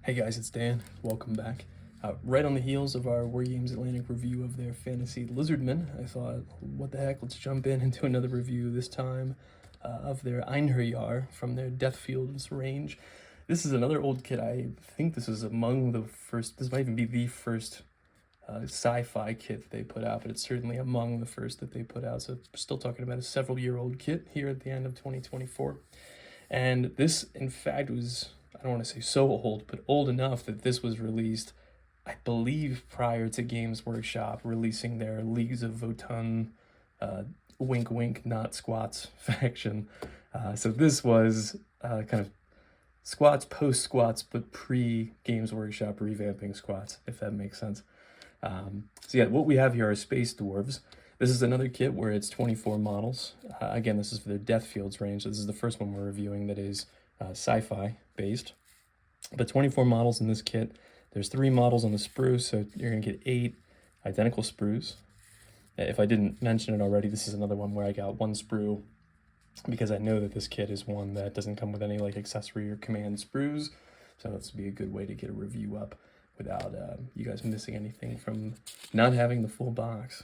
Hey guys, it's Dan. Welcome back. Right on the heels of our Wargames Atlantic review of their fantasy lizardmen, I thought, what the heck, let's jump in and do another review, this time of their Einherjar from their Deathfields range. This is another old kit. I think this is among the first, this might even be the first sci-fi kit they put out, but it's certainly among the first that they put out. So we're still talking about a several-year-old kit here at the end of 2024. And this, in fact, was, I don't want to say so old, but old enough that this was released, I believe, prior to Games Workshop releasing their Leagues of Votan, wink wink, not squats faction. So this was kind of squats, post squats, but pre Games Workshop revamping squats, if that makes sense. So yeah, what we have here are Space Dwarves. This is another kit where it's 24 models. Again, this is for their Deathfields range. So this is the first one we're reviewing that is sci-fi based. But 24 models in this kit. There's 3 models on the sprue, so you're going to get 8 identical sprues. If I didn't mention it already, this is another one where I got 1 sprue because I know that this kit is one that doesn't come with any like accessory or command sprues. So this would be a good way to get a review up without you guys missing anything from not having the full box.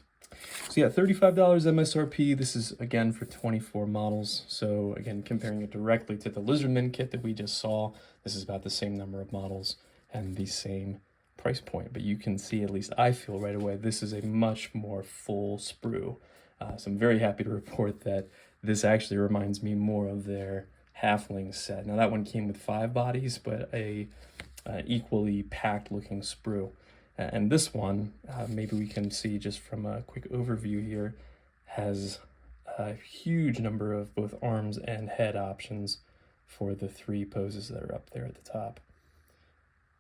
So yeah, $35 MSRP. This is, again, for 24 models. So again, comparing it directly to the Lizardman kit that we just saw, this is about the same number of models and the same price point. But you can see, at least I feel right away, this is a much more full sprue. So I'm very happy to report that this actually reminds me more of their Halfling set. Now that one came with 5 bodies, but a equally packed looking sprue. And this one, maybe we can see just from a quick overview here, has a huge number of both arms and head options for the 3 poses that are up there at the top.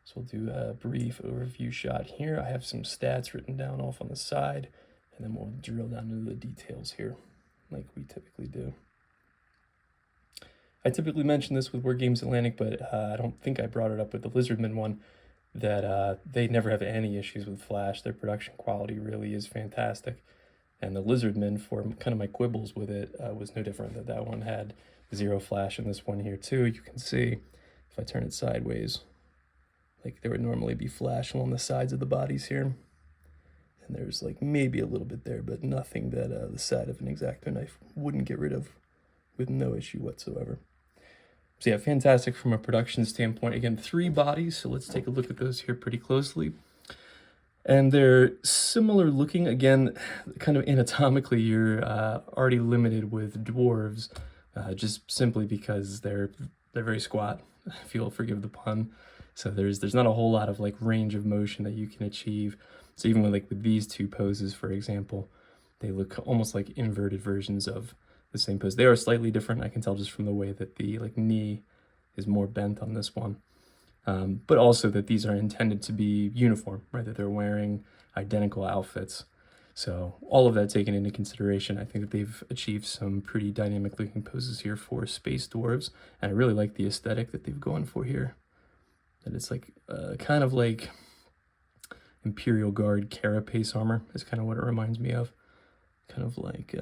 So we'll do a brief overview shot here. I have some stats written down off on the side, and then we'll drill down into the details here, like we typically do. I typically mention this with Wargames Atlantic, but I don't think I brought it up with the Lizardman one, that they never have any issues with flash. Their production quality really is fantastic. And the Lizardman, for kind of my quibbles with it, was no different. That one had 0 flash, in this one here too. You can see, if I turn it sideways, like there would normally be flash along the sides of the bodies here. And there's like maybe a little bit there, but nothing that the side of an X-Acto knife wouldn't get rid of with no issue whatsoever. So yeah, fantastic from a production standpoint. Again, 3 bodies, so let's take a look at those here pretty closely. And they're similar looking. Again, kind of anatomically, you're already limited with dwarves, just simply because they're very squat, if you'll forgive the pun. So there's not a whole lot of like range of motion that you can achieve. So even with these 2 poses, for example, they look almost like inverted versions of the same pose. They are slightly different. I can tell just from the way that the knee is more bent on this one, but also that these are intended to be uniform, right? That they're wearing identical outfits. So all of that taken into consideration, I think that they've achieved some pretty dynamic looking poses here for Space Dwarves, and I really like the aesthetic that they've gone for here. That it's like kind of like Imperial Guard carapace armor is kind of what it reminds me of, kind of like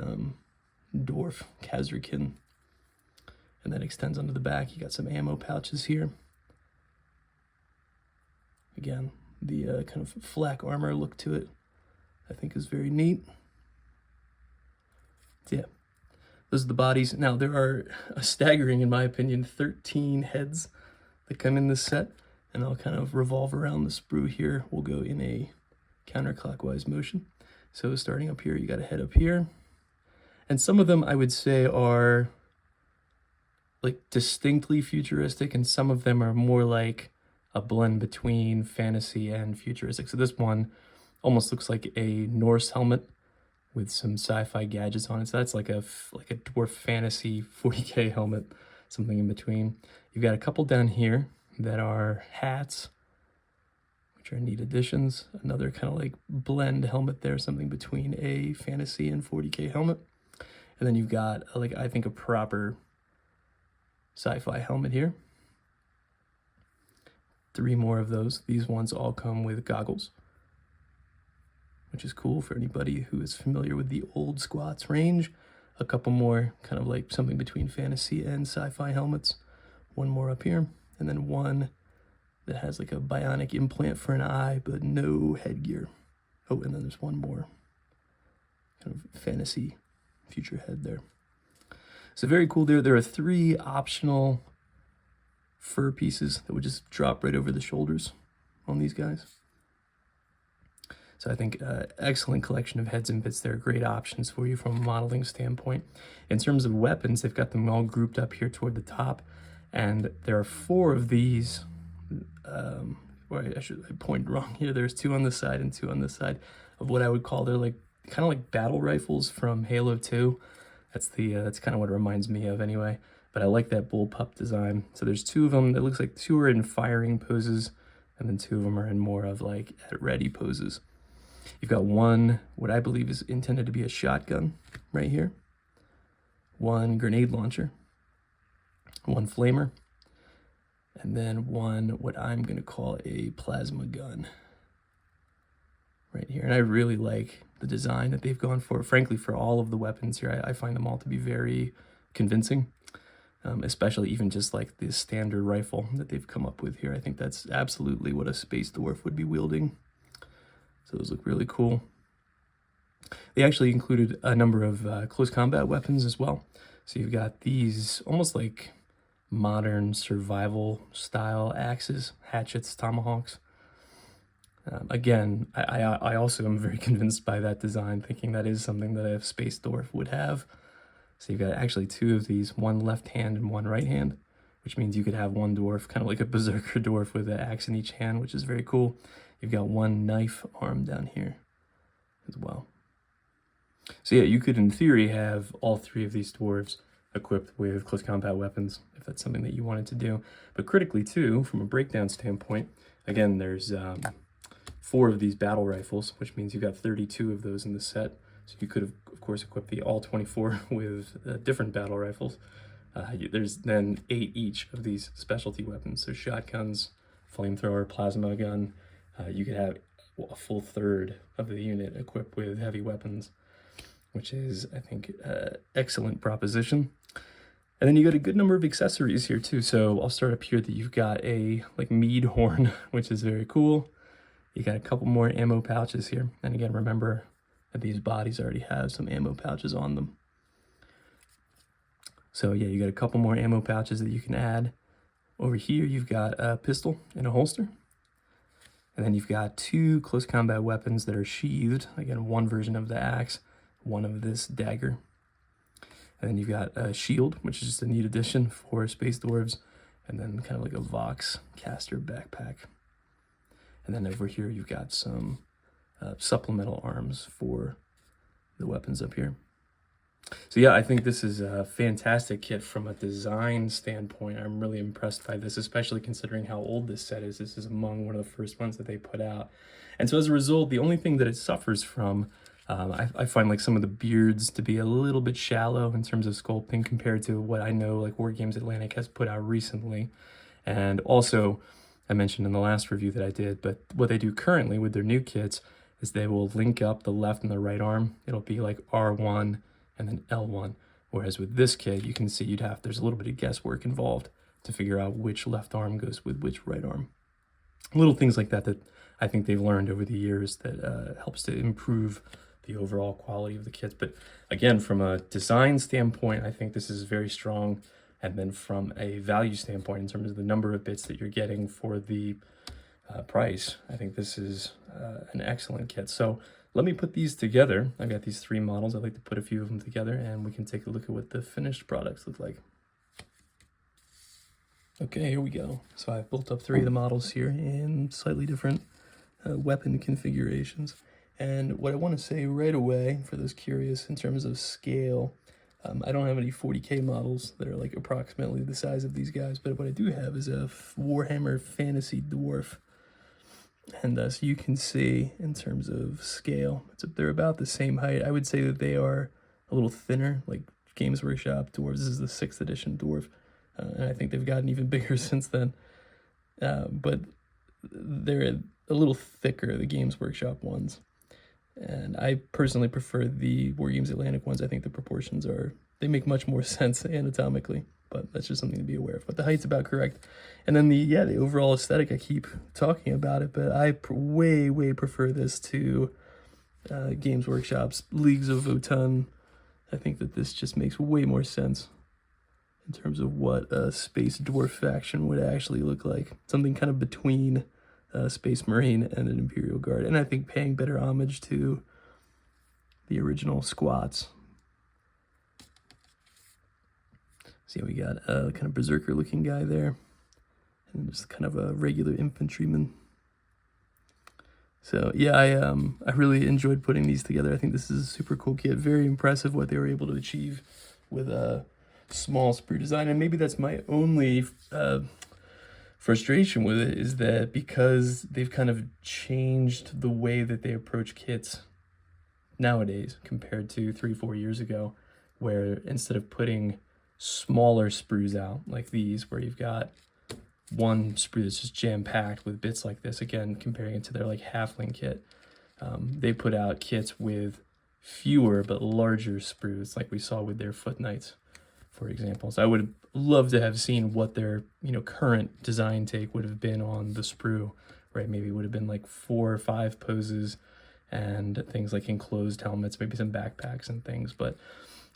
dwarf Kazrakin, and that extends onto the back. You got some ammo pouches here. Again, the kind of flak armor look to it, I think, is very neat. So yeah, those are the bodies. Now there are a staggering, in my opinion, 13 heads that come in this set, and I'll kind of revolve around the sprue here. We'll go in a counterclockwise motion. So starting up here, you got a head up here. And some of them I would say are like distinctly futuristic, and some of them are more like a blend between fantasy and futuristic. So this one almost looks like a Norse helmet with some sci-fi gadgets on it. So that's like a dwarf fantasy 40K helmet, something in between. You've got a couple down here that are hats, which are neat additions. Another kind of like blend helmet there, something between a fantasy and 40K helmet. And then you've got, like, I think a proper sci-fi helmet here. 3 more of those. These ones all come with goggles, which is cool for anybody who is familiar with the old squats range. A couple more kind of like something between fantasy and sci-fi helmets. 1 more up here, and then 1 that has like a bionic implant for an eye, but no headgear. Oh, and then there's one more kind of fantasy future head there. So very cool there. There are 3 optional fur pieces that would just drop right over the shoulders on these guys. So I think excellent collection of heads and bits there. Great options for you from a modeling standpoint. In terms of weapons, they've got them all grouped up here toward the top. And there are 4 of these. I pointed wrong here. There's 2 on this side and 2 on this side of what I would call they're like kind of like battle rifles from Halo 2. That's kind of what it reminds me of anyway. But I like that bullpup design. So there's 2 of them. It looks like 2 are in firing poses, and then 2 of them are in more of like at ready poses. You've got one, what I believe is intended to be a shotgun right here. 1 grenade launcher. 1 flamer. And then 1, what I'm going to call a plasma gun right here. And I really like the design that they've gone for. Frankly, for all of the weapons here, I find them all to be very convincing, especially even just like the standard rifle that they've come up with here. I think that's absolutely what a space dwarf would be wielding. So those look really cool. They actually included a number of close combat weapons as well. So you've got these almost like modern survival style axes, hatchets, tomahawks. Again, I also am very convinced by that design, thinking that is something that a space dwarf would have. So you've got actually 2 of these, 1 left hand and 1 right hand, which means you could have 1 dwarf, kind of like a berserker dwarf with an axe in each hand, which is very cool. You've got 1 knife arm down here as well. So yeah, you could in theory have all 3 of these dwarves equipped with close combat weapons, if that's something that you wanted to do. But critically too, from a breakdown standpoint, again, there's 4 of these battle rifles, which means you've got 32 of those in the set. So you could have, of course, equipped the all 24 with different battle rifles. There's then 8 each of these specialty weapons. So shotguns, flamethrower, plasma gun. You could have a full third of the unit equipped with heavy weapons, which is, I think, excellent proposition. And then you got a good number of accessories here too. So I'll start up here that you've got a like mead horn, which is very cool. You got a couple more ammo pouches here. And again, remember that these bodies already have some ammo pouches on them. So yeah, you got a couple more ammo pouches that you can add. Over here, you've got a pistol in a holster. And then you've got 2 close combat weapons that are sheathed. Again, 1 version of the axe, 1 of this dagger. And then you've got a shield, which is just a neat addition for space dwarves. And then kind of like a Vox caster backpack. And then over here, you've got some supplemental arms for the weapons up here. So yeah, I think this is a fantastic kit from a design standpoint. I'm really impressed by this, especially considering how old this set is. This is among one of the first ones that they put out. And so as a result, the only thing that it suffers from, I find like some of the beards to be a little bit shallow in terms of sculpting compared to what I know like Wargames Atlantic has put out recently. And also, I mentioned in the last review that I did, but what they do currently with their new kits is they will link up the left and the right arm. It'll be like R1 and then L1. Whereas with this kit, you can see there's a little bit of guesswork involved to figure out which left arm goes with which right arm. Little things like that that I think they've learned over the years that helps to improve the overall quality of the kits. But again, from a design standpoint, I think this is very strong. And then from a value standpoint, in terms of the number of bits that you're getting for the price, I think this is an excellent kit. So let me put these together. I've got these 3 models. I'd like to put a few of them together and we can take a look at what the finished products look like. Okay, here we go. So I've built up 3 of the models here in slightly different weapon configurations. And what I want to say right away, for those curious in terms of scale, I don't have any 40K models that are like approximately the size of these guys, but what I do have is a Warhammer Fantasy Dwarf. And so you can see in terms of scale, they're about the same height. I would say that they are a little thinner, like Games Workshop Dwarves. This is the 6th edition Dwarf, and I think they've gotten even bigger since then. But they're a little thicker, the Games Workshop ones. And I personally prefer the Wargames Atlantic ones. I think the proportions they make much more sense anatomically. but that's just something to be aware of. But the height's about correct. And then the overall aesthetic, I keep talking about it, but I way prefer this to Games Workshop's Leagues of Votan. I think that this just makes way more sense in terms of what a Space Dwarf faction would actually look like. Something kind of between Space Marine and an Imperial Guard. And I think paying better homage to the original squats. See, we got a kind of berserker looking guy there, and just kind of a regular infantryman. So yeah, I really enjoyed putting these together. I think this is a super cool kit. Very impressive what they were able to achieve with a small sprue design. And maybe that's my only frustration with it, is that because they've kind of changed the way that they approach kits nowadays compared to 3-4 years ago, where instead of putting smaller sprues out like these, where you've got one sprue that's just jam-packed with bits like this, again comparing it to their like halfling kit, they put out kits with fewer but larger sprues, like we saw with their foot knights, for example. So I would love to have seen what their current design take would have been on the sprue, right? Maybe it would have been like 4 or 5 poses and things like enclosed helmets, maybe some backpacks and things. But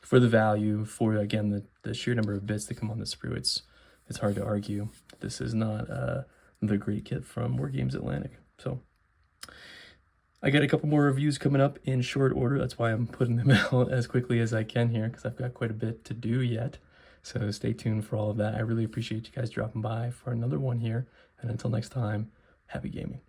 for the value, for again the sheer number of bits that come on the sprue, it's hard to argue this is not the great kit from Wargames Atlantic. So I got a couple more reviews coming up in short order. That's why I'm putting them out as quickly as I can here, because I've got quite a bit to do yet. So stay tuned for all of that. I really appreciate you guys dropping by for another one here. And until next time, happy gaming.